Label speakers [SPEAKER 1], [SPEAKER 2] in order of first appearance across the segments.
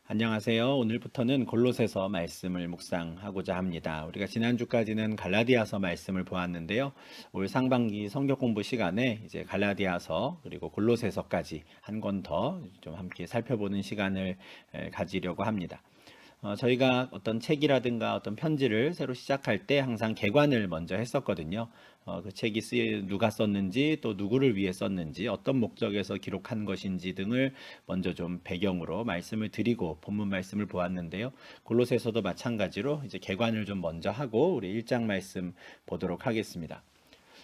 [SPEAKER 1] 안녕하세요. 오늘부터는 골로새서 말씀을 묵상하고자 합니다. 우리가 지난주까지는 갈라디아서 말씀을 보았는데요. 올 상반기 성경 공부 시간에 이제 갈라디아서 그리고 골로새서까지 한 권 더 좀 함께 살펴보는 시간을 가지려고 합니다. 저희가 어떤 책이라든가 어떤 편지를 새로 시작할 때 항상 개관을 먼저 했었거든요. 그 책이 누가 썼는지 또 누구를 위해 썼는지 어떤 목적에서 기록한 것인지 등을 먼저 좀 배경으로 말씀을 드리고 본문 말씀을 보았는데요. 골로새서도 마찬가지로 이제 개관을 좀 먼저 하고 우리 1장 말씀 보도록 하겠습니다.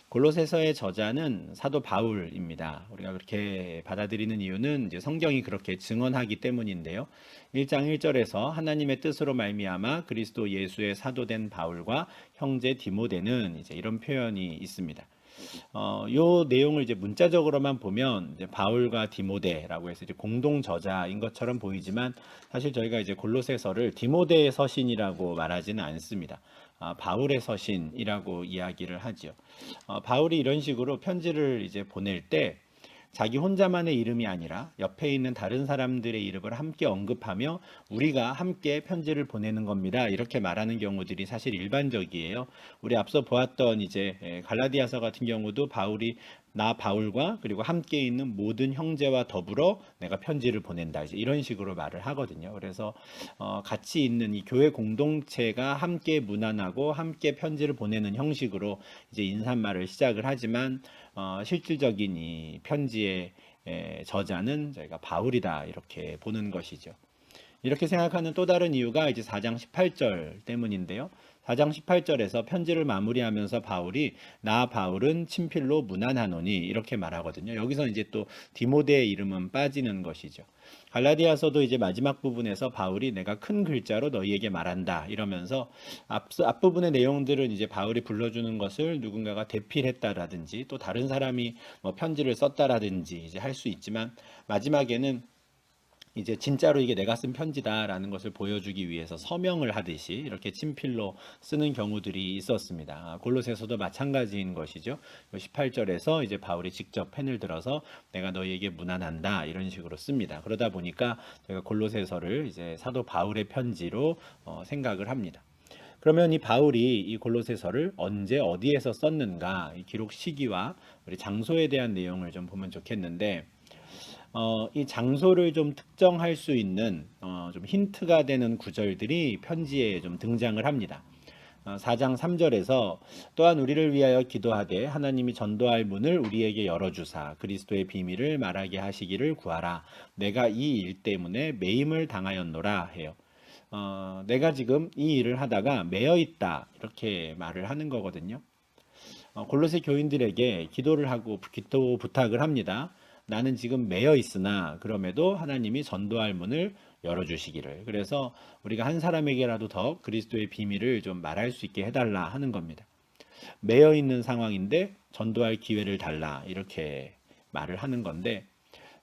[SPEAKER 1] 골로새서의 저자는 사도 바울입니다. 우리가 그렇게 받아들이는 이유는 이제 성경이 그렇게 증언하기 때문인데요. 1장 1절에서 하나님의 뜻으로 말미암아 그리스도 예수의 사도된 바울과 형제 디모데는 이제 이런 표현이 있습니다. 요 내용을 이제 문자적으로만 보면 이제 바울과 디모데라고 해서 이제 공동 저자인 것처럼 보이지만 사실 저희가 이제 골로새서를 디모데의 서신이라고 말하지는 않습니다. 바울의 서신이라고 이야기를 하지요. 바울이 이런 식으로 편지를 이제 보낼 때 자기 혼자만의 이름이 아니라 옆에 있는 다른 사람들의 이름을 함께 언급하며 우리가 함께 편지를 보내는 겁니다. 이렇게 말하는 경우들이 사실 일반적이에요. 우리 앞서 보았던 이제 갈라디아서 같은 경우도 바울이 나 바울과 그리고 함께 있는 모든 형제와 더불어 내가 편지를 보낸다. 이제 이런 식으로 말을 하거든요. 그래서 같이 있는 이 교회 공동체가 함께 문안하고 함께 편지를 보내는 형식으로 이제 인사말을 시작을 하지만 실질적인 이 편지의 저자는 저희가 바울이다 이렇게 보는 것이죠. 이렇게 생각하는 또 다른 이유가 이제 4장 18절 때문인데요. 4장 18절에서 편지를 마무리하면서 바울이 나 바울은 친필로 문안하노니 이렇게 말하거든요. 여기서 이제 또 디모데의 이름은 빠지는 것이죠. 갈라디아서도 이제 마지막 부분에서 바울이 내가 큰 글자로 너희에게 말한다 이러면서 앞부분의 내용들은 이제 바울이 불러주는 것을 누군가가 대필했다라든지 또 다른 사람이 뭐 편지를 썼다라든지 이제 할 수 있지만 마지막에는 이제 진짜로 이게 내가 쓴 편지다라는 것을 보여주기 위해서 서명을 하듯이 이렇게 친필로 쓰는 경우들이 있었습니다. 골로새서도 마찬가지인 것이죠. 18절에서 이제 바울이 직접 펜을 들어서 내가 너희에게 문안한다 이런 식으로 씁니다. 그러다 보니까 제가 골로새서를 이제 사도 바울의 편지로 생각을 합니다. 그러면 이 바울이 이 골로새서를 언제 어디에서 썼는가 이 기록 시기와 우리 장소에 대한 내용을 좀 보면 좋겠는데 이 장소를 좀 특정할 수 있는 좀 힌트가 되는 구절들이 편지에 좀 등장을 합니다. 4장 3절에서 또한 우리를 위하여 기도하되 하나님이 전도할 문을 우리에게 열어주사 그리스도의 비밀을 말하게 하시기를 구하라. 내가 이 일 때문에 매임을 당하였노라 해요. 내가 지금 이 일을 하다가 매여 있다 이렇게 말을 하는 거거든요. 골로새 교인들에게 기도를 하고 기도 부탁을 합니다. 나는 지금 매여 있으나 그럼에도 하나님이 전도할 문을 열어주시기를. 그래서 우리가 한 사람에게라도 더 그리스도의 비밀을 좀 말할 수 있게 해달라 하는 겁니다. 매여 있는 상황인데 전도할 기회를 달라 이렇게 말을 하는 건데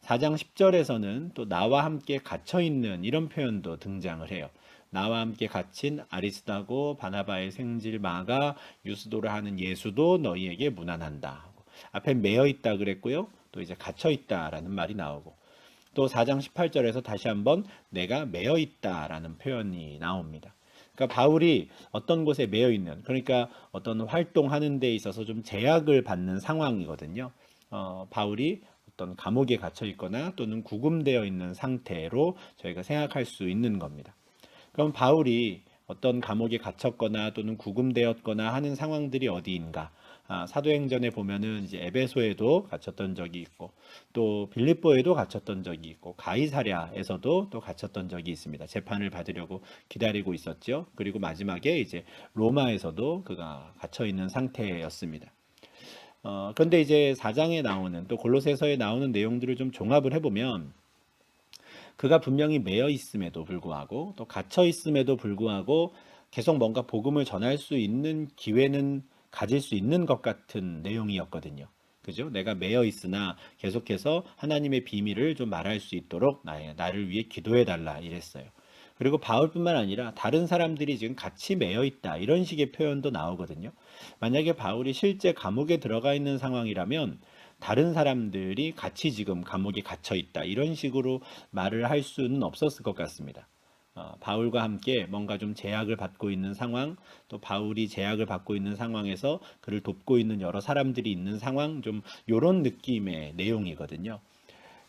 [SPEAKER 1] 4장 10절에서는 또 나와 함께 갇혀 있는 이런 표현도 등장을 해요. 나와 함께 갇힌 아리스다고 바나바의 생질 마가 유스도를 하는 예수도 너희에게 문안한다. 앞에 매여 있다 그랬고요. 또 이제 갇혀 있다라는 말이 나오고 또 4장 18절에서 다시 한번 내가 매여 있다라는 표현이 나옵니다. 그러니까 바울이 어떤 곳에 매여 있는 그러니까 어떤 활동하는 데 있어서 좀 제약을 받는 상황이거든요. 바울이 어떤 감옥에 갇혀 있거나 또는 구금되어 있는 상태로 저희가 생각할 수 있는 겁니다. 그럼 바울이 어떤 감옥에 갇혔거나 또는 구금되었거나 하는 상황들이 어디인가? 사도행전에 보면은 이제 에베소에도 갇혔던 적이 있고 또 빌립보에도 갇혔던 적이 있고 가이사랴에서도 또 갇혔던 적이 있습니다. 재판을 받으려고 기다리고 있었죠. 그리고 마지막에 이제 로마에서도 그가 갇혀 있는 상태였습니다. 그런데 이제 4장에 나오는 또 골로새서에 나오는 내용들을 좀 종합을 해보면 그가 분명히 매여 있음에도 불구하고 또 갇혀 있음에도 불구하고 계속 뭔가 복음을 전할 수 있는 기회는 가질 수 있는 것 같은 내용이었거든요. 그죠? 내가 매여 있으나 계속해서 하나님의 비밀을 좀 말할 수 있도록 나를 위해 기도해 달라 이랬어요. 그리고 바울뿐만 아니라 다른 사람들이 지금 같이 매여 있다 이런 식의 표현도 나오거든요. 만약에 바울이 실제 감옥에 들어가 있는 상황이라면 다른 사람들이 같이 지금 감옥에 갇혀 있다, 이런 식으로 말을 할 수는 없었을 것 같습니다. 바울과 함께 뭔가 좀 제약을 받고 있는 상황, 또 바울이 제약을 받고 있는 상황에서 그를 돕고 있는 여러 사람들이 있는 상황, 좀 이런 느낌의 내용이거든요.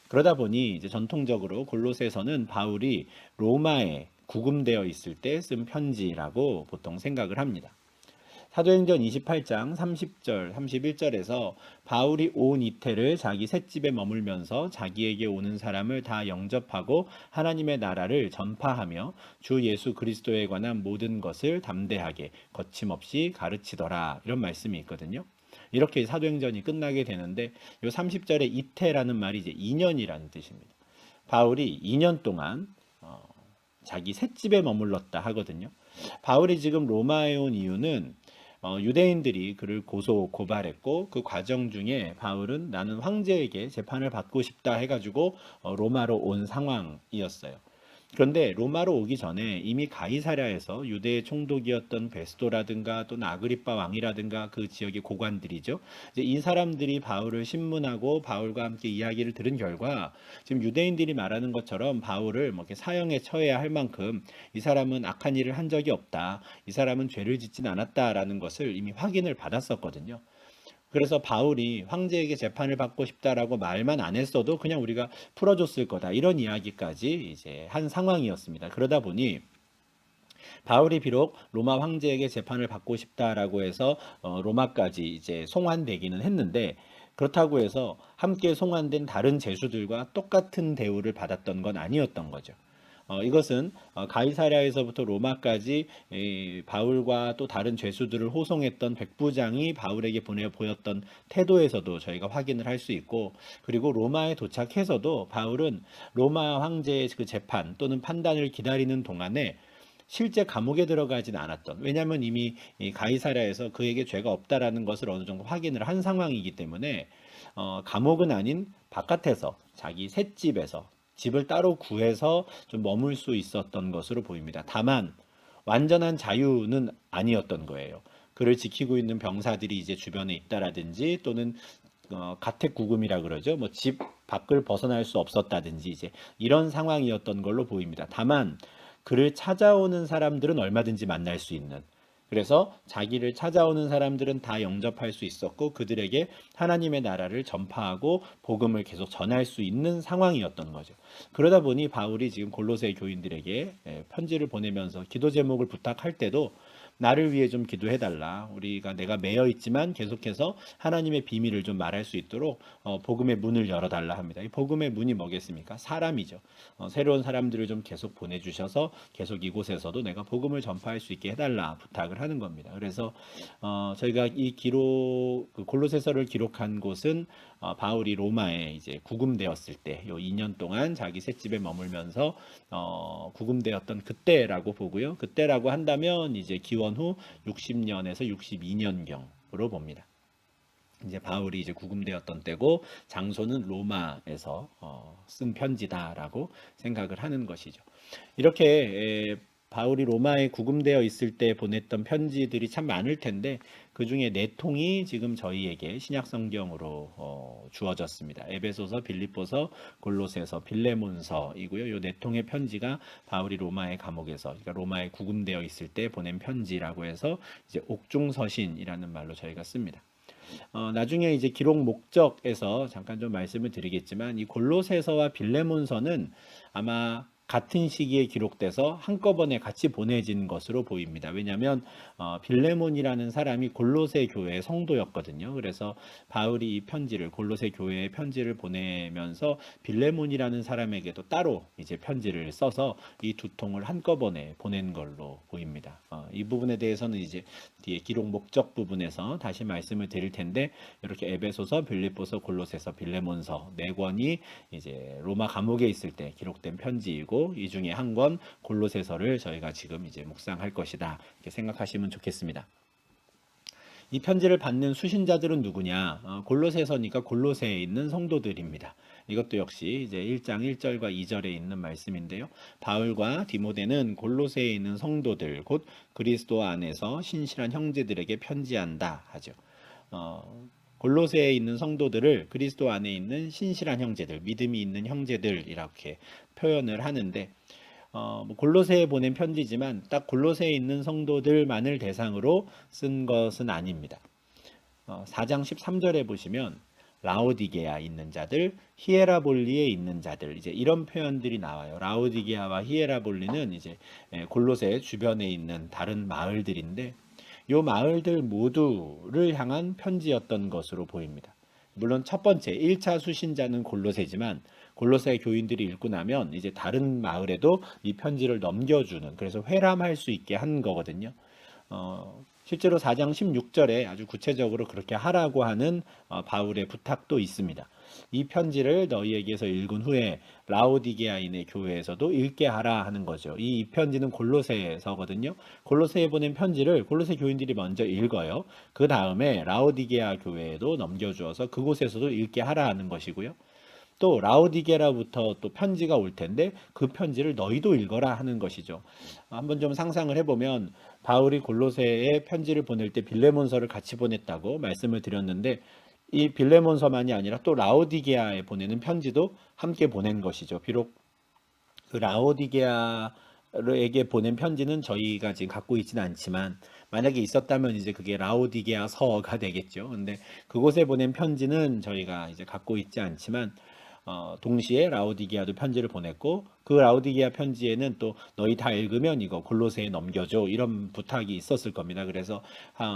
[SPEAKER 1] 그러다 보니 이제 전통적으로 골로새서는 바울이 로마에 구금되어 있을 때 쓴 편지라고 보통 생각을 합니다. 사도행전 28장 30절, 31절에서 바울이 온 이태를 자기 셋집에 머물면서 자기에게 오는 사람을 다 영접하고 하나님의 나라를 전파하며 주 예수 그리스도에 관한 모든 것을 담대하게 거침없이 가르치더라, 이런 말씀이 있거든요. 이렇게 사도행전이 끝나게 되는데, 이 30절에 이태라는 말이 이제 2년이라는 뜻입니다. 바울이 2년 동안 자기 셋집에 머물렀다 하거든요. 바울이 지금 로마에 온 이유는 유대인들이 그를 고발했고, 그 과정 중에 바울은 나는 황제에게 재판을 받고 싶다 해가지고 로마로 온 상황이었어요. 그런데 로마로 오기 전에 이미 가이사랴에서 유대의 총독이었던 베스도라든가 또는 아그리빠 왕이라든가 그 지역의 고관들이죠. 이제 이 사람들이 바울을 신문하고 바울과 함께 이야기를 들은 결과, 지금 유대인들이 말하는 것처럼 바울을 뭐 이렇게 사형에 처해야 할 만큼 이 사람은 악한 일을 한 적이 없다, 이 사람은 죄를 짓진 않았다라는 것을 이미 확인을 받았었거든요. 그래서 바울이 황제에게 재판을 받고 싶다라고 말만 안 했어도 그냥 우리가 풀어줬을 거다, 이런 이야기까지 이제 한 상황이었습니다. 그러다 보니 바울이 비록 로마 황제에게 재판을 받고 싶다라고 해서 로마까지 이제 송환되기는 했는데, 그렇다고 해서 함께 송환된 다른 죄수들과 똑같은 대우를 받았던 건 아니었던 거죠. 이것은 가이사랴에서부터 로마까지 바울과 또 다른 죄수들을 호송했던 백부장이 바울에게 보였던 태도에서도 저희가 확인을 할 수 있고, 그리고 로마에 도착해서도 바울은 로마 황제의 그 재판 또는 판단을 기다리는 동안에 실제 감옥에 들어가진 않았던, 왜냐하면 이미 가이사랴에서 그에게 죄가 없다라는 것을 어느 정도 확인을 한 상황이기 때문에 감옥은 아닌 바깥에서 자기 셋집에서 집을 따로 구해서 좀 머물 수 있었던 것으로 보입니다. 다만 완전한 자유는 아니었던 거예요. 그를 지키고 있는 병사들이 이제 주변에 있다라든지, 또는 가택구금이라 그러죠. 뭐 집 밖을 벗어날 수 없었다든지, 이제 이런 상황이었던 걸로 보입니다. 다만 그를 찾아오는 사람들은 얼마든지 만날 수 있는, 그래서 자기를 찾아오는 사람들은 다 영접할 수 있었고, 그들에게 하나님의 나라를 전파하고 복음을 계속 전할 수 있는 상황이었던 거죠. 그러다 보니 바울이 지금 골로새 교인들에게 편지를 보내면서 기도 제목을 부탁할 때도 나를 위해 좀 기도해달라, 내가 매여 있지만 계속해서 하나님의 비밀을 좀 말할 수 있도록 복음의 문을 열어달라 합니다. 이 복음의 문이 뭐겠습니까? 사람이죠. 새로운 사람들을 좀 계속 보내주셔서 계속 이곳에서도 내가 복음을 전파할 수 있게 해달라 부탁을 하는 겁니다. 그래서 저희가 이 그 골로새서를 기록한 곳은 바울이 로마에 이제 구금되었을 때, 요 2년 동안 자기 셋집에 머물면서 구금되었던 그때라고 보고요. 그때라고 한다면 이제 기원 후 60년에서 62년경으로 봅니다. 이제 바울이 이제 구금되었던 때고, 장소는 로마에서 쓴 편지다라고 생각을 하는 것이죠. 이렇게 바울이 로마에 구금되어 있을 때 보냈던 편지들이 참 많을 텐데, 그 중에 4통이 지금 저희에게 신약 성경으로 주어졌습니다. 에베소서, 빌립보서, 골로새서, 빌레몬서이고요. 이 4통의 편지가 바울이 로마의 감옥에서, 그러니까 로마에 구금되어 있을 때 보낸 편지라고 해서 이제 옥중서신이라는 말로 저희가 씁니다. 나중에 이제 기록 목적에서 잠깐 좀 말씀을 드리겠지만, 이 골로새서와 빌레몬서는 아마 같은 시기에 기록돼서 한꺼번에 같이 보내진 것으로 보입니다. 왜냐하면 빌레몬이라는 사람이 골로새 교회의 성도였거든요. 그래서 바울이 이 편지를, 골로새 교회에 편지를 보내면서 빌레몬이라는 사람에게도 따로 이제 편지를 써서 이 2통을 한꺼번에 보낸 걸로 보입니다. 이 부분에 대해서는 이제 뒤에 기록 목적 부분에서 다시 말씀을 드릴 텐데, 이렇게 에베소서, 빌립보서, 골로새서, 빌레몬서 4권이 이제 로마 감옥에 있을 때 기록된 편지이고, 이 중에 한 권 골로새서를 저희가 지금 이제 묵상할 것이다, 이렇게 생각하시면 좋겠습니다. 이 편지를 받는 수신자들은 누구냐? 골로새서니까 골로새에 있는 성도들입니다. 이것도 역시 이제 1장 1절과 2절에 있는 말씀인데요. 바울과 디모데는 골로새에 있는 성도들, 곧 그리스도 안에서 신실한 형제들에게 편지한다 하죠. 골로새에 있는 성도들을 그리스도 안에 있는 신실한 형제들, 믿음이 있는 형제들 이렇게 표현을 하는데 뭐 골로새에 보낸 편지지만 딱 골로새에 있는 성도들만을 대상으로 쓴 것은 아닙니다. 4장 13절에 보시면 라오디게아 있는 자들, 히에라볼리에 있는 자들 이제 이런 표현들이 나와요. 라오디게아와 히에라볼리는 이제 골로새 주변에 있는 다른 마을들인데 이 마을들 모두를 향한 편지였던 것으로 보입니다. 물론 첫 번째 1차 수신자는 골로새지만 골로새 교인들이 읽고 나면 이제 다른 마을에도 이 편지를 넘겨주는 그래서 회람할 수 있게 한 거거든요. 실제로 4장 16절에 아주 구체적으로 그렇게 하라고 하는 바울의 부탁도 있습니다. 이 편지를 너희에게서 읽은 후에 라오디게아인의 교회에서도 읽게 하라 하는 거죠. 이 편지는 골로새서거든요. 골로새에 보낸 편지를 골로새 교인들이 먼저 읽어요. 그 다음에 라오디게아 교회에도 넘겨주어서 그곳에서도 읽게 하라 하는 것이고요. 또 라오디게라부터 또 편지가 올 텐데 그 편지를 너희도 읽어라 하는 것이죠. 한번 좀 상상을 해보면 바울이 골로새에 편지를 보낼 때 빌레몬서를 같이 보냈다고 말씀을 드렸는데 이 빌레몬서만이 아니라 또 라오디게아에 보내는 편지도 함께 보낸 것이죠. 비록 그 라오디게아에게 보낸 편지는 저희가 지금 갖고 있지는 않지만 만약에 있었다면 이제 그게 라오디게아서가 되겠죠. 근데 그곳에 보낸 편지는 저희가 이제 갖고 있지 않지만 동시에 라오디게아도 편지를 보냈고 그 라오디게아 편지에는 또 너희 다 읽으면 이거 골로새에 넘겨줘 이런 부탁이 있었을 겁니다. 그래서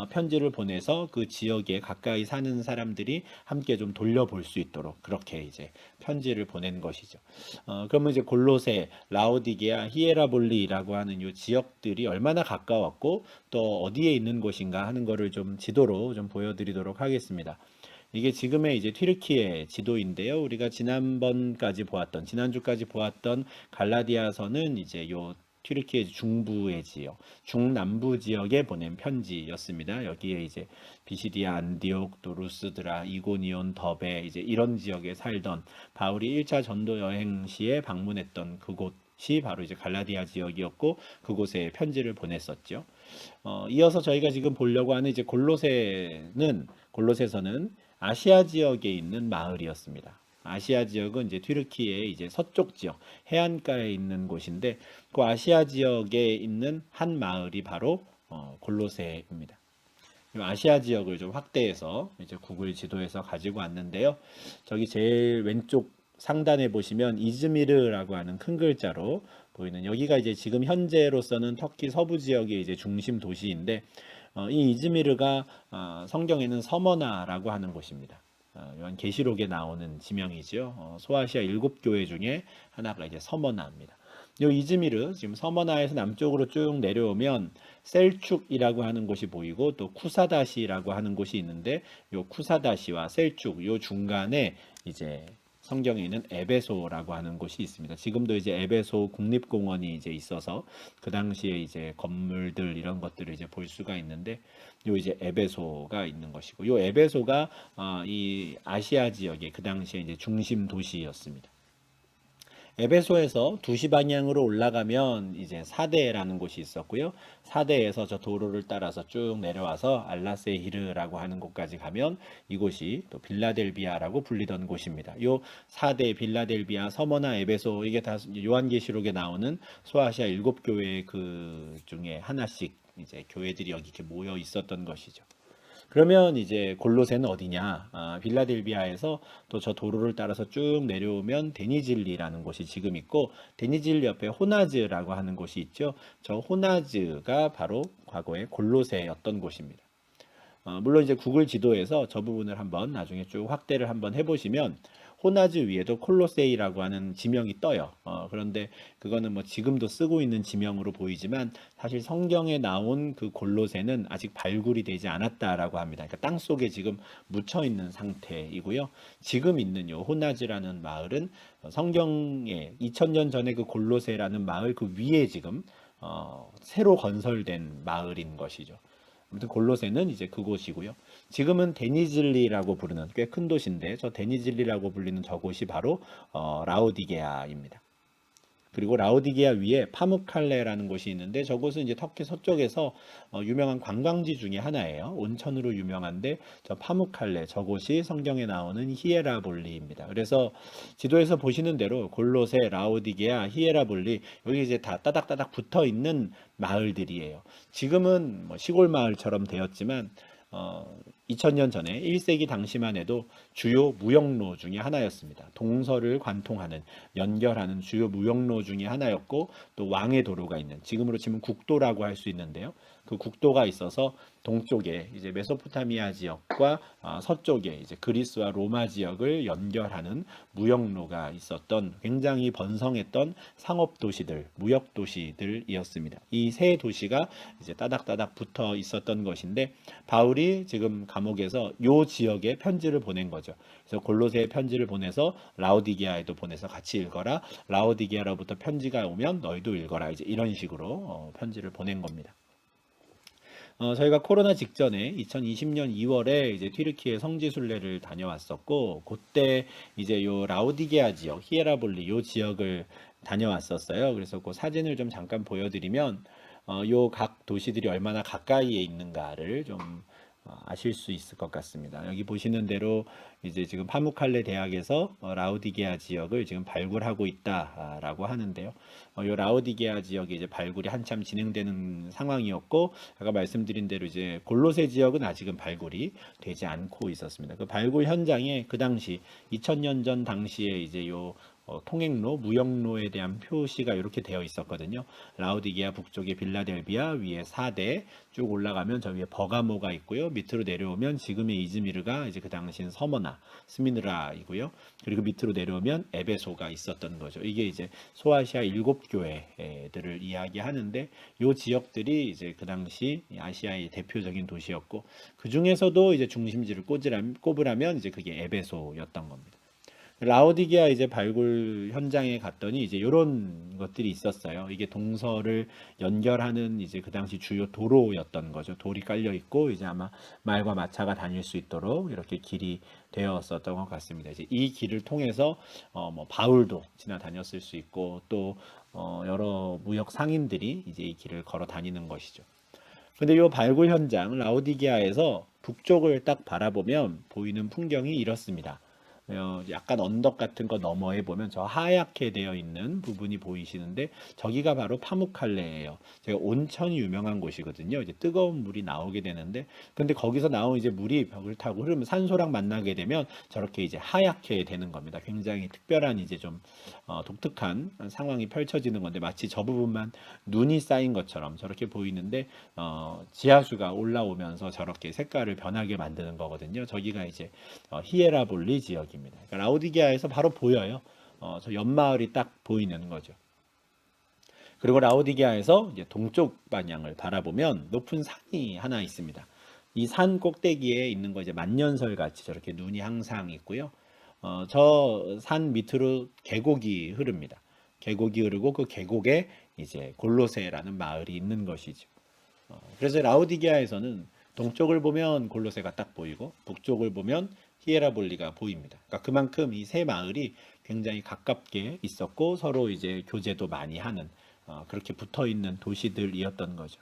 [SPEAKER 1] 편지를 보내서 그 지역에 가까이 사는 사람들이 함께 좀 돌려볼 수 있도록 그렇게 이제 편지를 보낸 것이죠. 그러면 이제 골로새, 라오디게아, 히에라볼리라고 하는 이 지역들이 얼마나 가까웠고 또 어디에 있는 곳인가 하는 거를 좀 지도로 좀 보여드리도록 하겠습니다. 이게 지금의 이제 튀르키예 지도인데요. 우리가 지난주까지 보았던 갈라디아서는 이제 요 튀르키예 중부의 지역, 중남부 지역에 보낸 편지였습니다. 여기에 이제 비시디아, 안디옥, 또 루스드라, 이고니온, 더베 이제 이런 지역에 살던 바울이 1차 전도 여행 시에 방문했던 그곳이 바로 이제 갈라디아 지역이었고 그곳에 편지를 보냈었죠. 이어서 저희가 지금 보려고 하는 이제 골로새서는 아시아 지역에 있는 마을이었습니다. 아시아 지역은 이제 튀르키예의 이제 서쪽 지역, 해안가에 있는 곳인데 그 아시아 지역에 있는 한 마을이 바로 골로새입니다. 아시아 지역을 좀 확대해서 이제 구글 지도에서 가지고 왔는데요. 저기 제일 왼쪽 상단에 보시면 이즈미르라고 하는 큰 글자로 보이는 여기가 이제 지금 현재로서는 터키 서부 지역의 이제 중심 도시인데 이 이즈미르가 성경에는 서머나라고 하는 곳입니다. 요한계시록에 나오는 지명이죠. 소아시아 7교회 중에 하나가 이제 서머나입니다. 요 이즈미르 지금 서머나에서 남쪽으로 쭉 내려오면 셀축이라고 하는 곳이 보이고 또 쿠사다시라고 하는 곳이 있는데 요 쿠사다시와 셀축 요 중간에 이제 성경에 있는 에베소라고 하는 곳이 있습니다. 지금도 이제 에베소 국립공원이 이제 있어서 그 당시에 이제 건물들 이런 것들을 이제 볼 수가 있는데 요 이제 에베소가 있는 것이고 요 에베소가 이 아시아 지역의 그 당시에 이제 중심 도시였습니다. 에베소에서 2시 방향으로 올라가면 이제 사대라는 곳이 있었고요. 사대에서 저 도로를 따라서 쭉 내려와서 알라세히르라고 하는 곳까지 가면 이곳이 또 빌라델비아라고 불리던 곳입니다. 요 사대, 빌라델비아, 서머나, 에베소 이게 다 요한계시록에 나오는 소아시아 7교회 그 중에 하나씩 이제 교회들이 여기 이렇게 모여 있었던 것이죠. 그러면 이제 골로새는 어디냐? 빌라델비아에서 또 저 도로를 따라서 쭉 내려오면 데니질리라는 곳이 지금 있고 데니질리 옆에 호나즈라고 하는 곳이 있죠. 저 호나즈가 바로 과거의 골로새였던 곳입니다. 물론 이제 구글 지도에서 저 부분을 한번 나중에 쭉 확대를 한번 해보시면 호나즈 위에도 콜로세이라고 하는 지명이 떠요. 그런데 그거는 뭐 지금도 쓰고 있는 지명으로 보이지만 사실 성경에 나온 그 골로새는 아직 발굴이 되지 않았다라고 합니다. 그러니까 땅 속에 지금 묻혀 있는 상태이고요. 지금 있는 요 호나즈라는 마을은 성경에 2000년 전에 그 골로새라는 마을 그 위에 지금 새로 건설된 마을인 것이죠. 아무튼 골로새는 이제 그곳이고요. 지금은 데니즐리라고 부르는 꽤 큰 도시인데 저 데니즐리라고 불리는 저곳이 바로 라오디게아입니다. 그리고 라오디게아 위에 파무칼레라는 곳이 있는데 저곳은 이제 터키 서쪽에서 유명한 관광지 중에 하나예요. 온천으로 유명한데 저 파무칼레 저곳이 성경에 나오는 히에라볼리입니다. 그래서 지도에서 보시는 대로 골로새, 라오디게아, 히에라볼리 여기 이제 다 따닥따닥 붙어 있는 마을들이에요. 지금은 뭐 시골 마을처럼 되었지만 2000년 전에 1세기 당시만 해도 주요 무역로 중에 하나였습니다. 동서를 관통하는 연결하는 주요 무역로 중에 하나였고 또 왕의 도로가 있는 지금으로 치면 국도라고 할 수 있는데요. 그 국도가 있어서 동쪽에 이제 메소포타미아 지역과 서쪽에 이제 그리스와 로마 지역을 연결하는 무역로가 있었던 굉장히 번성했던 상업 도시들, 무역 도시들이었습니다. 이 세 도시가 이제 따닥따닥 붙어 있었던 것인데 바울이 지금 감옥에서 요 지역에 편지를 보낸 거죠. 그래서 골로새에 편지를 보내서 라오디게아에도 보내서 같이 읽어라. 라오디게아로부터 편지가 오면 너희도 읽어라. 이제 이런 식으로 편지를 보낸 겁니다. 저희가 코로나 직전에 2020년 2월에 이제 튀르키예 성지순례를 다녀왔었고, 그때 이제 요 라오디게아 지역, 히에라볼리 요 지역을 다녀왔었어요. 그래서 그 사진을 좀 잠깐 보여드리면, 요 각 도시들이 얼마나 가까이에 있는가를 좀 아실 수 있을 것 같습니다. 여기 보시는 대로 이제 지금 파무칼레 대학에서 라오디게아 지역을 지금 발굴하고 있다라고 하는데요. 요 라오디게아 지역이 이제 발굴이 한참 진행되는 상황이었고, 아까 말씀드린 대로 이제 골로새 지역은 아직은 발굴이 되지 않고 있었습니다. 그 발굴 현장에 그 당시 2000년 전 당시에 이제 요 통행로, 무역로에 대한 표시가 이렇게 되어 있었거든요. 라우디게아 북쪽에 빌라델비아, 위에 사대, 쭉 올라가면 저 위에 버가모가 있고요. 밑으로 내려오면 지금의 이즈미르가 이제 그 당시엔 서머나, 스미느라이고요. 그리고 밑으로 내려오면 에베소가 있었던 거죠. 이게 이제 소아시아 7교회들을 이야기하는데 요 지역들이 이제 그 당시 아시아의 대표적인 도시였고 그 중에서도 이제 중심지를 꼽으라면 이제 그게 에베소였던 겁니다. 라오디게아 이제 발굴 현장에 갔더니 이제 이런 것들이 있었어요. 이게 동서를 연결하는 이제 그 당시 주요 도로였던 거죠. 돌이 깔려 있고 이제 아마 말과 마차가 다닐 수 있도록 이렇게 길이 되었었던 것 같습니다. 이제 이 길을 통해서 뭐 바울도 지나다녔을 수 있고 또 여러 무역 상인들이 이제 이 길을 걸어 다니는 것이죠. 근데 이 발굴 현장 라오디게아에서 북쪽을 딱 바라보면 보이는 풍경이 이렇습니다. 약간 언덕 같은 거 너머에 보면 저 하얗게 되어 있는 부분이 보이시는데 저기가 바로 파무칼레예요. 제가 온천이 유명한 곳이거든요. 이제 뜨거운 물이 나오게 되는데 근데 거기서 나온 이제 물이 벽을 타고 흐르면 산소랑 만나게 되면 저렇게 이제 하얗게 되는 겁니다. 굉장히 특별한 이제 좀 독특한 상황이 펼쳐지는 건데 마치 저 부분만 눈이 쌓인 것처럼 저렇게 보이는데 지하수가 올라오면서 저렇게 색깔을 변하게 만드는 거거든요. 저기가 이제 히에라볼리 지역입니다. 그러니까 라오디게아에서 바로 보여요. 저 옆마을이 딱 보이는 거죠. 그리고 라오디게아에서 이제 동쪽 방향을 바라보면 높은 산이 하나 있습니다. 이 산 꼭대기에 있는 거 이제 만년설 같이 저렇게 눈이 항상 있고요. 저 산 밑으로 계곡이 흐릅니다. 계곡이 흐르고 그 계곡에 이제 골로새라는 마을이 있는 것이죠. 그래서 라오디게아에서는 동쪽을 보면 골로새가 딱 보이고 북쪽을 보면 히에라볼리가 보입니다. 그러니까 그만큼 이 세 마을이 굉장히 가깝게 있었고 서로 이제 교제도 많이 하는 그렇게 붙어 있는 도시들이었던 거죠.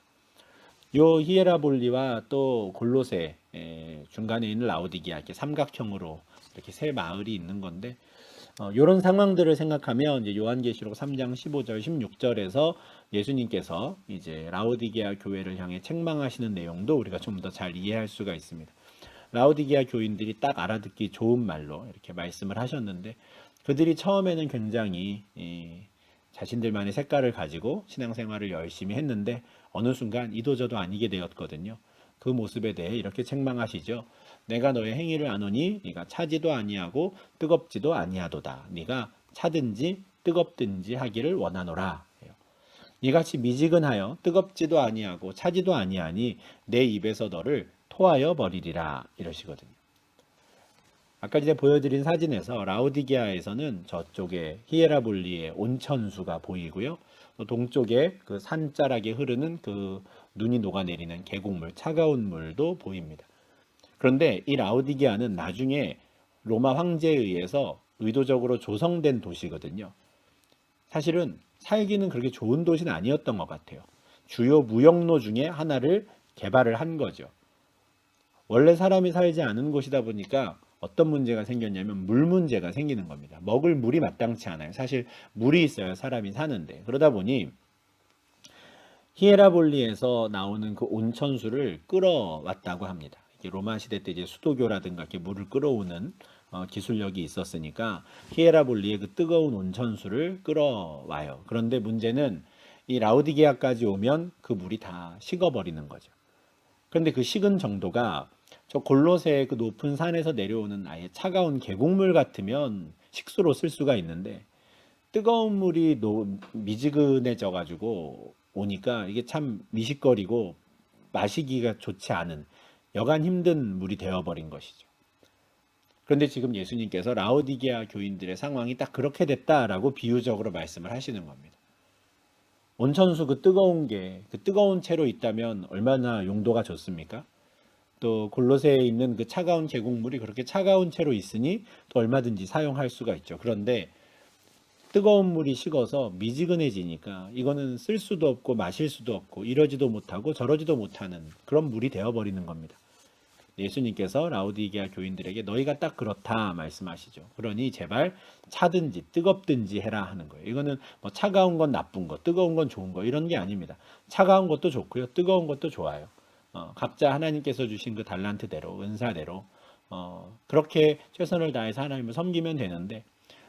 [SPEAKER 1] 요 히에라볼리와 또 골로새 중간에 있는 라오디게아 이렇게 삼각형으로 이렇게 세 마을이 있는 건데 이런 상황들을 생각하면 이제 요한계시록 3장 15절 16절에서 예수님께서 이제 라오디게아 교회를 향해 책망하시는 내용도 우리가 좀 더 잘 이해할 수가 있습니다. 라오디게아 교인들이 딱 알아듣기 좋은 말로 이렇게 말씀을 하셨는데 그들이 처음에는 굉장히 자신들만의 색깔을 가지고 신앙생활을 열심히 했는데 어느 순간 이도저도 아니게 되었거든요. 그 모습에 대해 이렇게 책망하시죠. 내가 너의 행위를 아노니 네가 차지도 아니하고 뜨겁지도 아니하도다. 네가 차든지 뜨겁든지 하기를 원하노라. 이같이 미지근하여 뜨겁지도 아니하고 차지도 아니하니 내 입에서 너를 토하여 버리리라 이러시거든요. 아까 이제 보여드린 사진에서 라오디게아에서는 저쪽에 히에라볼리의 온천수가 보이고요. 또 동쪽에 그 산자락에 흐르는 그 눈이 녹아내리는 계곡물, 차가운 물도 보입니다. 그런데 이 라오디게아는 나중에 로마 황제에 의해서 의도적으로 조성된 도시거든요. 사실은 살기는 그렇게 좋은 도시는 아니었던 것 같아요. 주요 무역로 중에 하나를 개발을 한 거죠. 원래 사람이 살지 않은 곳이다 보니까 어떤 문제가 생겼냐면 물 문제가 생기는 겁니다. 먹을 물이 마땅치 않아요. 사실 물이 있어야 사람이 사는데, 그러다 보니 히에라볼리에서 나오는 그 온천수를 끌어왔다고 합니다. 이게 로마 시대 때 이제 수도교라든가 이렇게 물을 끌어오는 기술력이 있었으니까 히에라볼리의 그 뜨거운 온천수를 끌어와요. 그런데 문제는 이 라우디게아까지 오면 그 물이 다 식어버리는 거죠. 그런데 그 식은 정도가 저 골로새의 그 높은 산에서 내려오는 아예 차가운 계곡물 같으면 식수로 쓸 수가 있는데, 뜨거운 물이 미지근해져 가지고 오니까 이게 참 미식거리고 마시기가 좋지 않은 여간 힘든 물이 되어버린 것이죠. 그런데 지금 예수님께서 라오디게아 교인들의 상황이 딱 그렇게 됐다라고 비유적으로 말씀을 하시는 겁니다. 온천수 그 뜨거운 채로 있다면 얼마나 용도가 좋습니까? 또 골로새에 있는 그 차가운 계곡물이 그렇게 차가운 채로 있으니 또 얼마든지 사용할 수가 있죠. 그런데 뜨거운 물이 식어서 미지근해지니까 이거는 쓸 수도 없고 마실 수도 없고 이러지도 못하고 저러지도 못하는 그런 물이 되어버리는 겁니다. 예수님께서 라오디게아 교인들에게 너희가 딱 그렇다 말씀하시죠. 그러니 제발 차든지 뜨겁든지 해라 하는 거예요. 이거는 뭐 차가운 건 나쁜 거, 뜨거운 건 좋은 거 이런 게 아닙니다. 차가운 것도 좋고요, 뜨거운 것도 좋아요. 각자 하나님께서 주신 그 달란트대로, 은사대로 그렇게 최선을 다해서 하나님을 섬기면 되는데,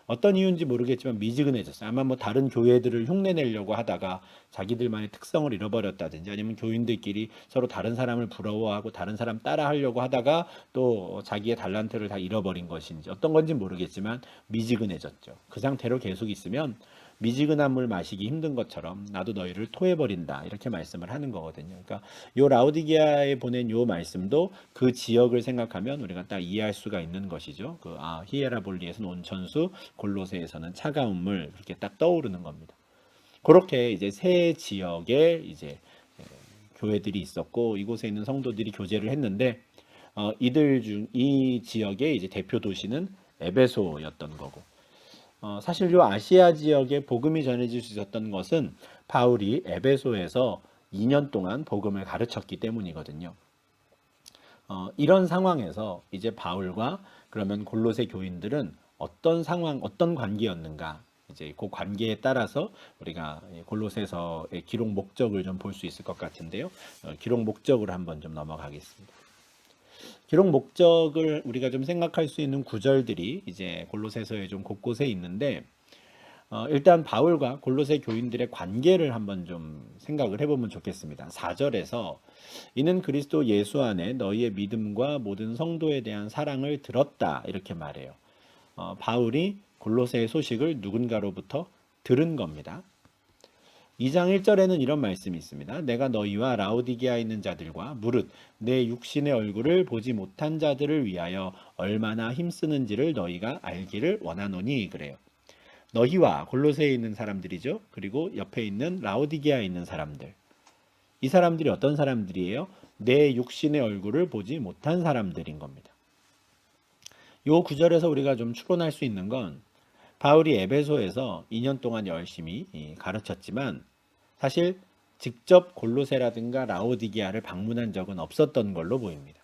[SPEAKER 1] 어떤 이유인지 모르겠지만 미지근해졌어요. 아마 뭐 다른 교회들을 흉내내려고 하다가 자기들만의 특성을 잃어버렸다든지, 아니면 교인들끼리 서로 다른 사람을 부러워하고 다른 사람 따라하려고 하다가 또 자기의 달란트를 다 잃어버린 것인지 어떤 건지 모르겠지만 미지근해졌죠. 그 상태로 계속 있으면 미지근한 물 마시기 힘든 것처럼 나도 너희를 토해버린다, 이렇게 말씀을 하는 거거든요. 그러니까 요 라오디게아에 보낸 요 말씀도 그 지역을 생각하면 우리가 딱 이해할 수가 있는 것이죠. 히에라볼리에서는 온천수, 골로새에서는 차가운 물, 그렇게 딱 떠오르는 겁니다. 그렇게 이제 세 지역에 이제 교회들이 있었고 이곳에 있는 성도들이 교제를 했는데, 이 지역의 이제 대표 도시는 에베소였던 거고, 사실 요 아시아 지역에 복음이 전해질 수 있었던 것은 바울이 에베소에서 2년 동안 복음을 가르쳤기 때문이거든요. 이런 상황에서 이제 바울과 그러면 골로새 교인들은 어떤 상황, 어떤 관계였는가? 이제 그 관계에 따라서 우리가 골로새서의 기록 목적을 좀 볼 수 있을 것 같은데요. 기록 목적으로 한번 좀 넘어가겠습니다. 기록 목적을 우리가 좀 생각할 수 있는 구절들이 이제 골로새서에 좀 곳곳에 있는데, 일단 바울과 골로새 교인들의 관계를 한번 좀 생각을 해보면 좋겠습니다. 4절에서 이는 그리스도 예수 안에 너희의 믿음과 모든 성도에 대한 사랑을 들었다, 이렇게 말해요. 바울이 골로새의 소식을 누군가로부터 들은 겁니다. 2장 1절에는 이런 말씀이 있습니다. 내가 너희와 라오디게아에 있는 자들과 무릇 내 육신의 얼굴을 보지 못한 자들을 위하여 얼마나 힘쓰는지를 너희가 알기를 원하노니, 그래요. 너희와 골로새에 있는 사람들이죠. 그리고 옆에 있는 라오디게아에 있는 사람들. 이 사람들이 어떤 사람들이에요? 내 육신의 얼굴을 보지 못한 사람들인 겁니다. 요 구절에서 우리가 좀 추론할 수 있는 건, 바울이 에베소에서 2년 동안 열심히 가르쳤지만 사실 직접 골로새라든가 라오디게아를 방문한 적은 없었던 걸로 보입니다.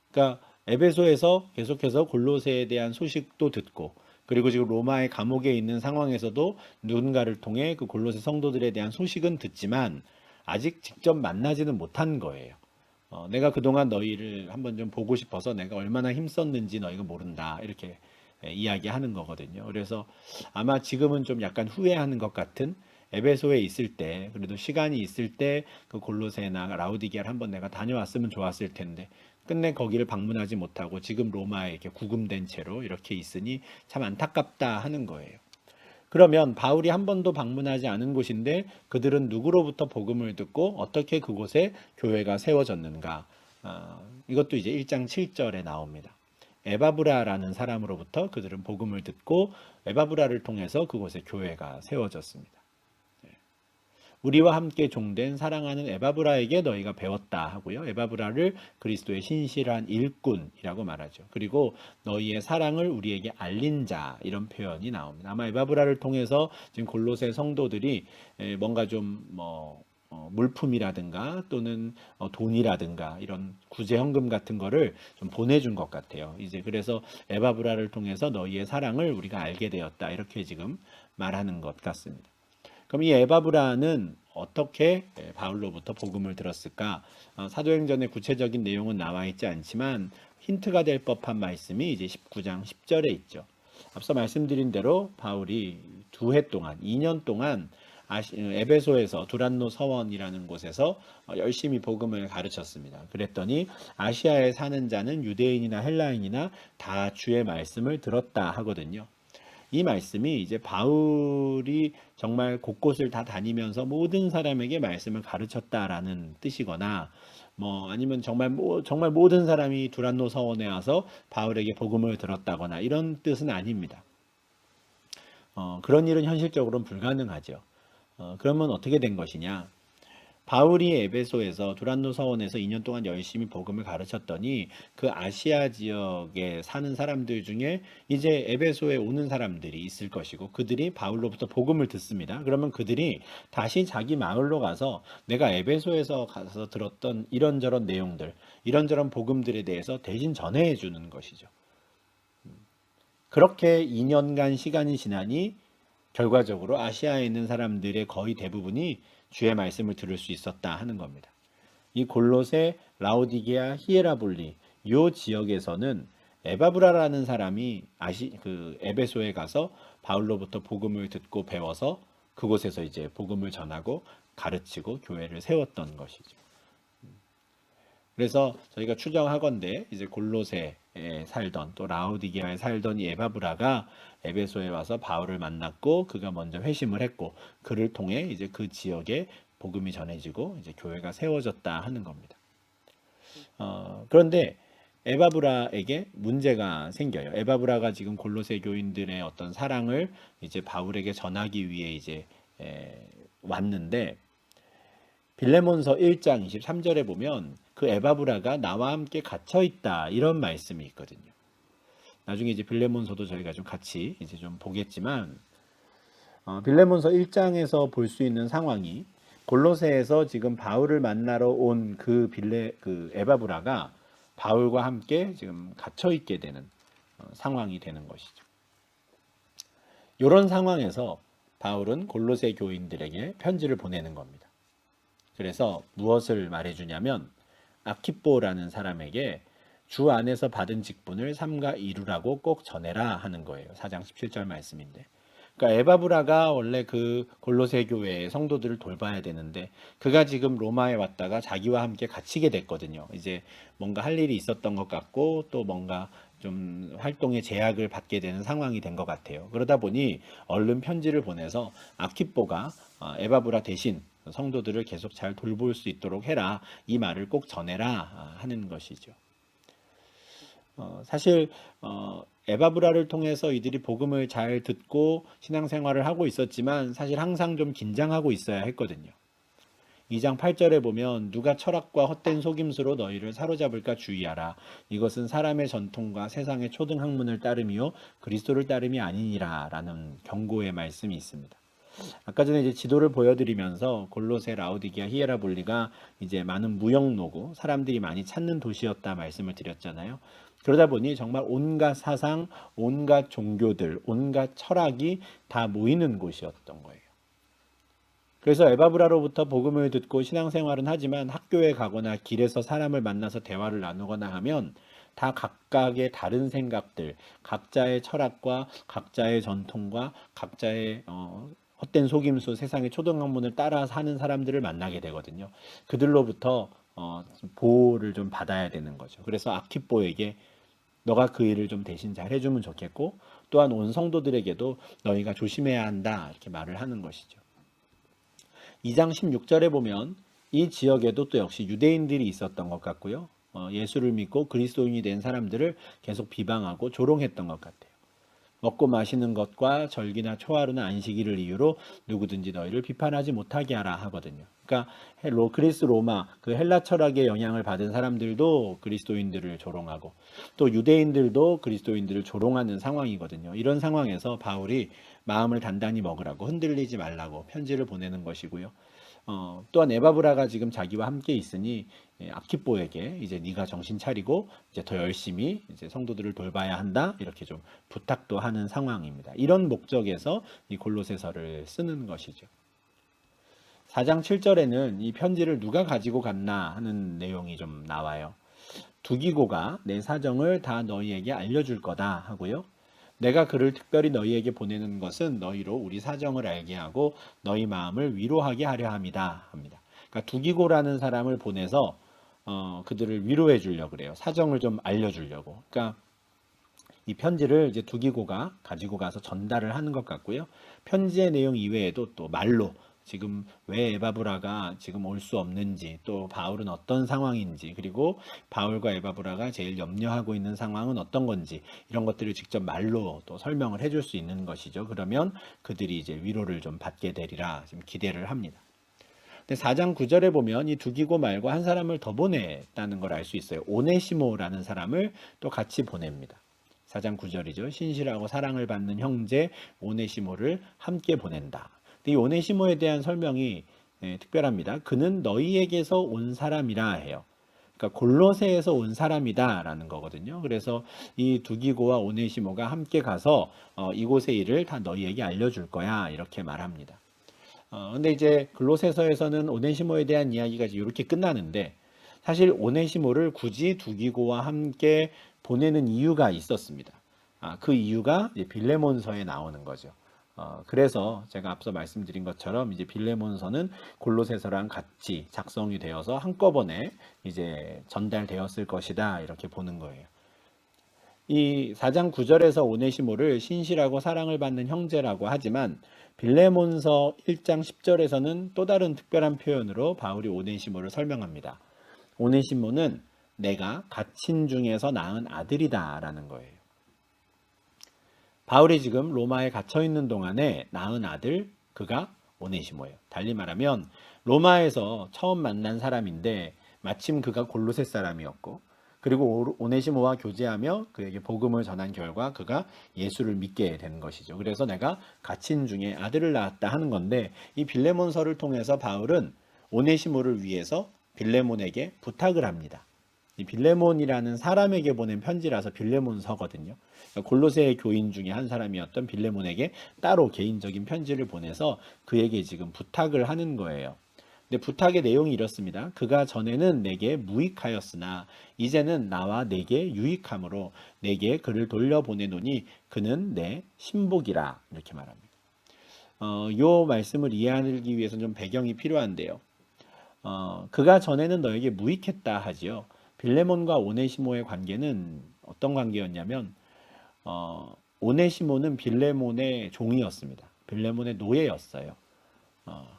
[SPEAKER 1] 그러니까 에베소에서 계속해서 골로새에 대한 소식도 듣고, 그리고 지금 로마의 감옥에 있는 상황에서도 누군가를 통해 그 골로새 성도들에 대한 소식은 듣지만 아직 직접 만나지는 못한 거예요. 내가 그동안 너희를 한번 좀 보고 싶어서 내가 얼마나 힘썼는지 너희가 모른다, 이렇게 이야기하는 거거든요. 그래서 아마 지금은 좀 약간 후회하는 것 같은, 에베소에 있을 때 그래도 시간이 있을 때 그 골로새나 라우디게아를 한번 내가 다녀왔으면 좋았을 텐데 끝내 거기를 방문하지 못하고 지금 로마에 이렇게 구금된 채로 이렇게 있으니 참 안타깝다 하는 거예요. 그러면 바울이 한 번도 방문하지 않은 곳인데 그들은 누구로부터 복음을 듣고 어떻게 그곳에 교회가 세워졌는가? 이것도 이제 1장 7절에 나옵니다. 에바브라라는 사람으로부터 그들은 복음을 듣고 에바브라를 통해서 그곳에 교회가 세워졌습니다. 우리와 함께 종된 사랑하는 에바브라에게 너희가 배웠다 하고요. 에바브라를 그리스도의 신실한 일꾼이라고 말하죠. 그리고 너희의 사랑을 우리에게 알린 자 이런 표현이 나옵니다. 아마 에바브라를 통해서 지금 골로새 성도들이 뭔가 좀뭐 물품이라든가 또는 돈이라든가 이런 구제헌금 같은 거를 좀 보내준 것 같아요. 이제 그래서 에바브라를 통해서 너희의 사랑을 우리가 알게 되었다 이렇게 지금 말하는 것 같습니다. 그럼 이 에바브라는 어떻게 바울로부터 복음을 들었을까? 사도행전의 구체적인 내용은 나와 있지 않지만 힌트가 될 법한 말씀이 이제 19장 10절에 있죠. 앞서 말씀드린 대로 바울이 2해 동안 2년 동안 에베소에서 두란노 서원이라는 곳에서 열심히 복음을 가르쳤습니다. 그랬더니 아시아에 사는 자는 유대인이나 헬라인이나 다 주의 말씀을 들었다 하거든요. 이 말씀이 이제 바울이 정말 곳곳을 다 다니면서 모든 사람에게 말씀을 가르쳤다라는 뜻이거나 뭐 아니면 정말 모든 사람이 두란노 서원에 와서 바울에게 복음을 들었다거나 이런 뜻은 아닙니다. 그런 일은 현실적으로는 불가능하죠. 그러면 어떻게 된 것이냐? 바울이 에베소에서 두란노 서원에서 2년 동안 열심히 복음을 가르쳤더니 그 아시아 지역에 사는 사람들 중에 이제 에베소에 오는 사람들이 있을 것이고 그들이 바울로부터 복음을 듣습니다. 그러면 그들이 다시 자기 마을로 가서 내가 에베소에서 가서 들었던 이런저런 내용들, 이런저런 복음들에 대해서 대신 전해 주는 것이죠. 그렇게 2년간 시간이 지나니 결과적으로 아시아에 있는 사람들의 거의 대부분이 주의 말씀을 들을 수 있었다 하는 겁니다. 이 골로새, 라오디게아, 히에라볼리 이 지역에서는 에바브라라는 사람이 에베소에 가서 바울로부터 복음을 듣고 배워서 그곳에서 이제 복음을 전하고 가르치고 교회를 세웠던 것이죠. 그래서 저희가 추정하건대 이제 골로새에 살던 또 라오디게아에 살던 이 에바브라가 에베소에 와서 바울을 만났고 그가 먼저 회심을 했고 그를 통해 이제 그 지역에 복음이 전해지고 이제 교회가 세워졌다 하는 겁니다. 그런데 에바브라에게 문제가 생겨요. 에바브라가 지금 골로새 교인들의 어떤 사랑을 이제 바울에게 전하기 위해 이제 왔는데 빌레몬서 1장 23절에 보면 그 에바브라가 나와 함께 갇혀 있다 이런 말씀이 있거든요. 나중에 이제 빌레몬서도 저희가 좀 같이 이제 좀 보겠지만 빌레몬서 1장에서 볼 수 있는 상황이 골로새에서 지금 바울을 만나러 온 그 에바브라가 바울과 함께 지금 갇혀 있게 되는 상황이 되는 것이죠. 이런 상황에서 바울은 골로새 교인들에게 편지를 보내는 겁니다. 그래서 무엇을 말해주냐면 아키뽀라는 사람에게 주 안에서 받은 직분을 삼가 이루라고 꼭 전해라 하는 거예요. 4장 17절 말씀인데. 그러니까 에바브라가 원래 그 골로새 교회의 성도들을 돌봐야 되는데 그가 지금 로마에 왔다가 자기와 함께 갇히게 됐거든요. 이제 뭔가 할 일이 있었던 것 같고 또 뭔가 좀 활동에 제약을 받게 되는 상황이 된 것 같아요. 그러다 보니 얼른 편지를 보내서 아키뽀가 에바브라 대신 성도들을 계속 잘 돌볼 수 있도록 해라. 이 말을 꼭 전해라 하는 것이죠. 사실 에바브라를 통해서 이들이 복음을 잘 듣고 신앙생활을 하고 있었지만 사실 항상 좀 긴장하고 있어야 했거든요. 2장 8절에 보면 누가 철학과 헛된 속임수로 너희를 사로잡을까 주의하라. 이것은 사람의 전통과 세상의 초등학문을 따름이요 그리스도를 따름이 아니니라 라는 경고의 말씀이 있습니다. 아까 전에 이제 지도를 보여드리면서 골로새, 라오디게아, 히에라볼리가 이제 많은 무역로고 사람들이 많이 찾는 도시였다 말씀을 드렸잖아요. 그러다 보니 정말 온갖 사상, 온갖 종교들, 온갖 철학이 다 모이는 곳이었던 거예요. 그래서 에바브라로부터 복음을 듣고 신앙생활은 하지만 학교에 가거나 길에서 사람을 만나서 대화를 나누거나 하면 다 각각의 다른 생각들, 각자의 철학과 각자의 전통과 각자의 헛된 속임수, 세상의 초등학문을 따라 사는 사람들을 만나게 되거든요. 그들로부터 보호를 좀 받아야 되는 거죠. 그래서 아키뽀에게 너가 그 일을 좀 대신 잘 해주면 좋겠고 또한 온 성도들에게도 너희가 조심해야 한다 이렇게 말을 하는 것이죠. 2장 16절에 보면 이 지역에도 또 역시 유대인들이 있었던 것 같고요. 예수를 믿고 그리스도인이 된 사람들을 계속 비방하고 조롱했던 것 같아요. 먹고 마시는 것과 절기나 초하루나 안식일을 이유로 누구든지 너희를 비판하지 못하게 하라 하거든요. 그러니까 그리스 로마 그 헬라 철학의 영향을 받은 사람들도 그리스도인들을 조롱하고 또 유대인들도 그리스도인들을 조롱하는 상황이거든요. 이런 상황에서 바울이 마음을 단단히 먹으라고 흔들리지 말라고 편지를 보내는 것이고요. 또한 에바브라가 지금 자기와 함께 있으니 아키뽀에게 이제 네가 정신 차리고 이제 더 열심히 이제 성도들을 돌봐야 한다 이렇게 좀 부탁도 하는 상황입니다. 이런 목적에서 이 골로새서를 쓰는 것이죠. 4장 7절에는 이 편지를 누가 가지고 갔나 하는 내용이 좀 나와요. 두기고가 내 사정을 다 너희에게 알려줄 거다 하고요. 내가 그를 특별히 너희에게 보내는 것은 너희로 우리 사정을 알게 하고 너희 마음을 위로하게 하려 합니다. 그러니까 두기고라는 사람을 보내서 그들을 위로해 주려고 그래요. 사정을 좀 알려주려고. 그러니까 이 편지를 이제 두기고가 가지고 가서 전달을 하는 것 같고요. 편지의 내용 이외에도 또 말로 지금 왜 에바브라가 지금 올 수 없는지, 또 바울은 어떤 상황인지, 그리고 바울과 에바브라가 제일 염려하고 있는 상황은 어떤 건지, 이런 것들을 직접 말로 또 설명을 해줄 수 있는 것이죠. 그러면 그들이 이제 위로를 좀 받게 되리라 지금 기대를 합니다. 근데 4장 9절에 보면 이 두기고 말고 한 사람을 더 보냈다는 걸 알 수 있어요. 오네시모라는 사람을 또 같이 보냅니다. 4장 9절이죠. 신실하고 사랑을 받는 형제 오네시모를 함께 보낸다. 이 오네시모에 대한 설명이 특별합니다. 그는 너희에게서 온 사람이라 해요. 그러니까 골로새에서 온 사람이다라는 거거든요. 그래서 이 두기고와 오네시모가 함께 가서 이곳의 일을 다 너희에게 알려줄 거야 이렇게 말합니다. 근데 이제 골로새서에서는 오네시모에 대한 이야기가 이렇게 끝나는데 사실 오네시모를 굳이 두기고와 함께 보내는 이유가 있었습니다. 그 이유가 이제 빌레몬서에 나오는 거죠. 그래서 제가 앞서 말씀드린 것처럼 이제 빌레몬서는 골로새서랑 같이 작성이 되어서 한꺼번에 이제 전달되었을 것이다 이렇게 보는 거예요. 이 4장 9절에서 오네시모를 신실하고 사랑을 받는 형제라고 하지만 빌레몬서 1장 10절에서는 또 다른 특별한 표현으로 바울이 오네시모를 설명합니다. 오네시모는 내가 갇힌 중에서 낳은 아들이다 라는 거예요. 바울이 지금 로마에 갇혀 있는 동안에 낳은 아들 그가 오네시모예요. 달리 말하면 로마에서 처음 만난 사람인데 마침 그가 골로새 사람이었고 그리고 오네시모와 교제하며 그에게 복음을 전한 결과 그가 예수를 믿게 된 것이죠. 그래서 내가 갇힌 중에 아들을 낳았다 하는 건데 이 빌레몬서를 통해서 바울은 오네시모를 위해서 빌레몬에게 부탁을 합니다. 이 빌레몬이라는 사람에게 보낸 편지라서 빌레몬서거든요. 그러니까 골로새의 교인 중에 한 사람이었던 빌레몬에게 따로 개인적인 편지를 보내서 그에게 지금 부탁을 하는 거예요. 근데 부탁의 내용이 이렇습니다. 그가 전에는 내게 무익하였으나 이제는 나와 내게 유익함으로 내게 그를 돌려보내노니 그는 내 신복이라 이렇게 말합니다. 요 말씀을 이해하기 위해서는 좀 배경이 필요한데요. 그가 전에는 너에게 무익했다 하지요. 빌레몬과 오네시모의 관계는 어떤 관계였냐면 오네시모는 빌레몬의 종이었습니다. 빌레몬의 노예였어요.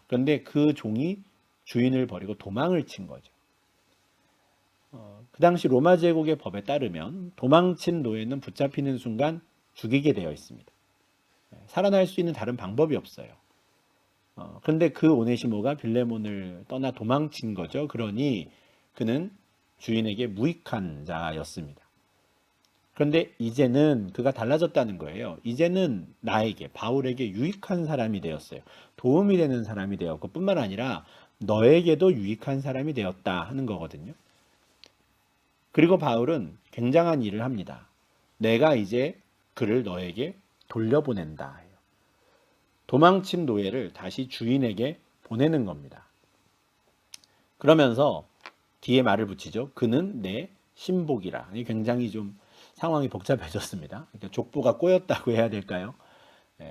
[SPEAKER 1] 그런데 그 종이 주인을 버리고 도망을 친 거죠. 그 당시 로마 제국의 법에 따르면 도망친 노예는 붙잡히는 순간 죽이게 되어 있습니다. 살아날 수 있는 다른 방법이 없어요. 그런데 그 오네시모가 빌레몬을 떠나 도망친 거죠. 그러니 그는 주인에게 무익한 자였습니다. 그런데 이제는 그가 달라졌다는 거예요. 이제는 나에게 바울에게 유익한 사람이 되었어요. 도움이 되는 사람이 되었고 뿐만 아니라 너에게도 유익한 사람이 되었다 하는 거거든요. 그리고 바울은 굉장한 일을 합니다. 내가 이제 그를 너에게 돌려보낸다. 도망친 노예를 다시 주인에게 보내는 겁니다. 그러면서 뒤에 말을 붙이죠. 그는 내 신복이라. 굉장히 좀 상황이 복잡해졌습니다. 그러니까 족보가 꼬였다고 해야 될까요?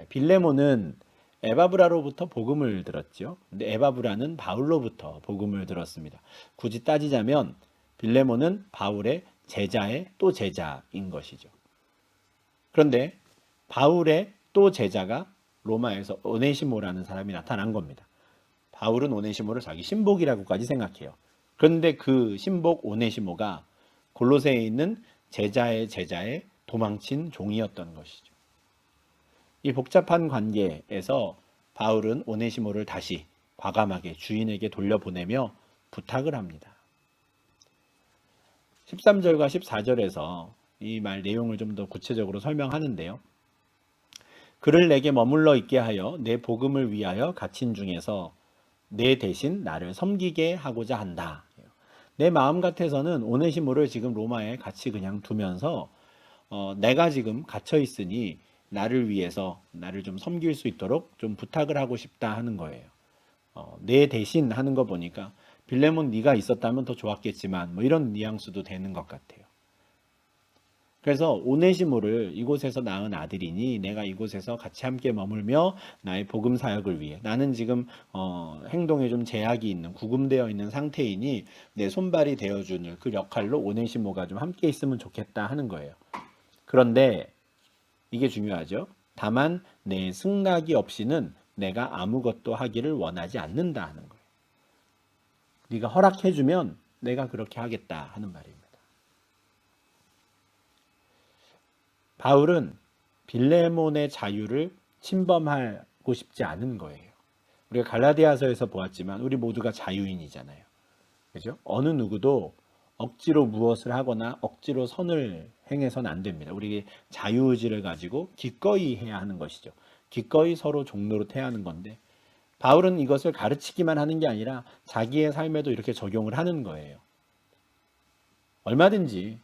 [SPEAKER 1] 빌레몬은 에바브라로부터 복음을 들었죠. 근데 에바브라는 바울로부터 복음을 들었습니다. 굳이 따지자면 빌레몬은 바울의 제자의 또 제자인 것이죠. 그런데 바울의 또 제자가 로마에서 오네시모라는 사람이 나타난 겁니다. 바울은 오네시모를 자기 신복이라고까지 생각해요. 그런데 그 신복 오네시모가 골로새에 있는 제자의 제자의 도망친 종이었던 것이죠. 이 복잡한 관계에서 바울은 오네시모를 다시 과감하게 주인에게 돌려보내며 부탁을 합니다. 13절과 14절에서 이 말 내용을 좀 더 구체적으로 설명하는데요. 그를 내게 머물러 있게 하여 내 복음을 위하여 갇힌 중에서 내 대신 나를 섬기게 하고자 한다. 내 마음 같아서는 오네시모를 지금 로마에 같이 그냥 두면서 내가 지금 갇혀 있으니 나를 위해서 나를 좀 섬길 수 있도록 좀 부탁을 하고 싶다 하는 거예요. 내 대신 하는 거 보니까 빌레몬 네가 있었다면 더 좋았겠지만 뭐 이런 뉘앙스도 되는 것 같아요. 그래서 오네시모를 이곳에서 낳은 아들이니 내가 이곳에서 같이 함께 머물며 나의 복음 사역을 위해 나는 지금 행동에 좀 제약이 있는 구금되어 있는 상태이니 내 손발이 되어주는 그 역할로 오네시모가 좀 함께 있으면 좋겠다 하는 거예요. 그런데 이게 중요하죠. 다만 내 승낙이 없이는 내가 아무것도 하기를 원하지 않는다 하는 거예요. 네가 허락해주면 내가 그렇게 하겠다 하는 말입니다. 바울은 빌레몬의 자유를 침범하고 싶지 않은 거예요. 우리가 갈라디아서에서 보았지만 우리 모두가 자유인이잖아요. 그죠? 어느 누구도 억지로 무엇을 하거나 억지로 선을 행해서는 안 됩니다. 우리 자유의지를 가지고 기꺼이 해야 하는 것이죠. 기꺼이 서로 종노릇해야 하는 건데 바울은 이것을 가르치기만 하는 게 아니라 자기의 삶에도 이렇게 적용을 하는 거예요. 얼마든지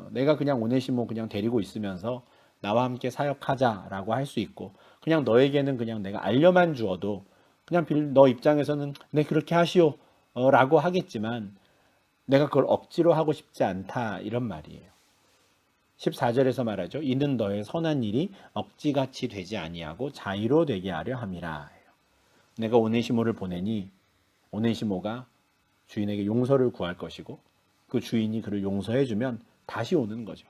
[SPEAKER 1] 내가 그냥 오네시모 그냥 데리고 있으면서 나와 함께 사역하자라고 할 수 있고 그냥 너에게는 그냥 내가 알려만 주어도 그냥 너 입장에서는 네 그렇게 하시오 라고 하겠지만 내가 그걸 억지로 하고 싶지 않다 이런 말이에요. 14절에서 말하죠. 이는 너의 선한 일이 억지같이 되지 아니하고 자유로 되게 하려 함이라. 내가 오네시모를 보내니 오네시모가 주인에게 용서를 구할 것이고 그 주인이 그를 용서해주면 다시 오는 거죠.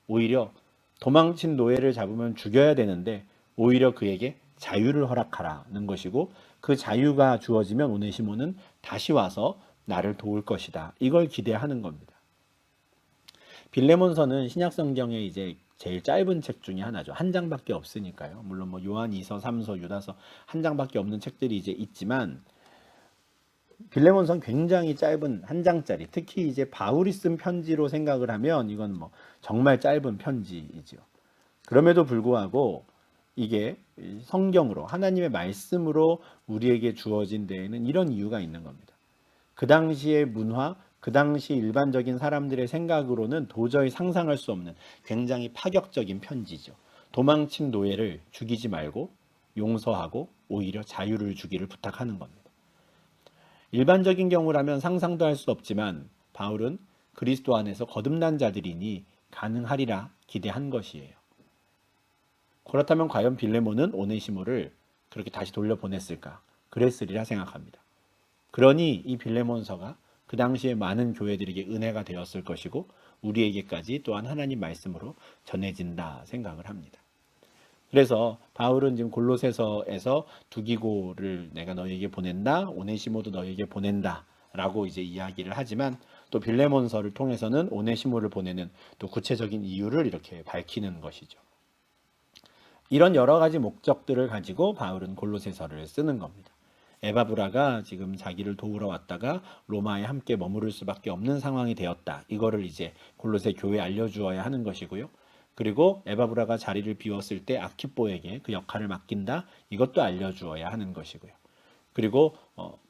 [SPEAKER 1] 오히려 도망친 노예를 잡으면 죽여야 되는데 오히려 그에게 자유를 허락하라는 것이고 그 자유가 주어지면 오네시모는 다시 와서 나를 도울 것이다. 이걸 기대하는 겁니다. 빌레몬서는 신약 성경의 이제 제일 짧은 책 중에 하나죠. 한 장밖에 없으니까요. 물론 뭐 요한 2서, 3서, 유다서 한 장밖에 없는 책들이 이제 있지만 빌레몬서는 굉장히 짧은 한 장짜리. 특히 이제 바울이 쓴 편지로 생각을 하면 이건 뭐 정말 짧은 편지이죠. 그럼에도 불구하고 이게 성경으로 하나님의 말씀으로 우리에게 주어진 데에는 이런 이유가 있는 겁니다. 그 당시의 문화, 그 당시 일반적인 사람들의 생각으로는 도저히 상상할 수 없는 굉장히 파격적인 편지죠. 도망친 노예를 죽이지 말고 용서하고 오히려 자유를 주기를 부탁하는 겁니다. 일반적인 경우라면 상상도 할 수 없지만 바울은 그리스도 안에서 거듭난 자들이니 가능하리라 기대한 것이에요. 그렇다면 과연 빌레몬은 오네시모를 그렇게 다시 돌려보냈을까? 그랬으리라 생각합니다. 그러니 이 빌레몬서가 그 당시에 많은 교회들에게 은혜가 되었을 것이고 우리에게까지 또한 하나님 말씀으로 전해진다 생각을 합니다. 그래서 바울은 지금 골로새서에서 두기고를 내가 너에게 보낸다, 오네시모도 너에게 보낸다 라고 이제 이야기를 하지만 또 빌레몬서를 통해서는 오네시모를 보내는 또 구체적인 이유를 이렇게 밝히는 것이죠. 이런 여러 가지 목적들을 가지고 바울은 골로새서를 쓰는 겁니다. 에바브라가 지금 자기를 도우러 왔다가 로마에 함께 머무를 수밖에 없는 상황이 되었다. 이거를 이제 골로새 교회에 알려주어야 하는 것이고요. 그리고 에바브라가 자리를 비웠을 때 아키뽀에게 그 역할을 맡긴다. 이것도 알려주어야 하는 것이고요. 그리고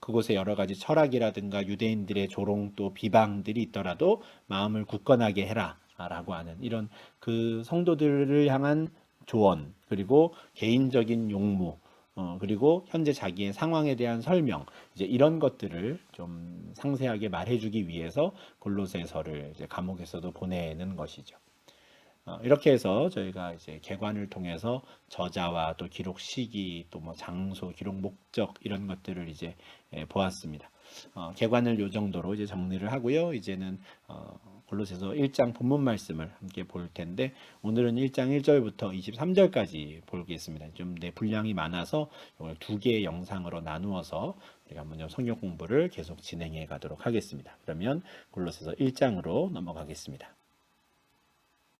[SPEAKER 1] 그곳에 여러 가지 철학이라든가 유대인들의 조롱 또 비방들이 있더라도 마음을 굳건하게 해라 라고 하는 이런 그 성도들을 향한 조언 그리고 개인적인 용무 그리고 현재 자기의 상황에 대한 설명 이제 이런 것들을 좀 상세하게 말해주기 위해서 골로새서를 이제 감옥에서도 보내는 것이죠. 이렇게 해서 저희가 이제 개관을 통해서 저자와 또 기록 시기 또 뭐 장소, 기록 목적 이런 것들을 이제 보았습니다. 개관을 요 정도로 이제 정리를 하고요. 이제는 골로새서 1장 본문 말씀을 함께 볼 텐데 오늘은 1장 1절부터 23절까지 보겠습니다. 좀 분량이 많아서 이걸 두 개의 영상으로 나누어서 우리가 한번 성경 공부를 계속 진행해 가도록 하겠습니다. 그러면 골로새서 1장으로 넘어가겠습니다.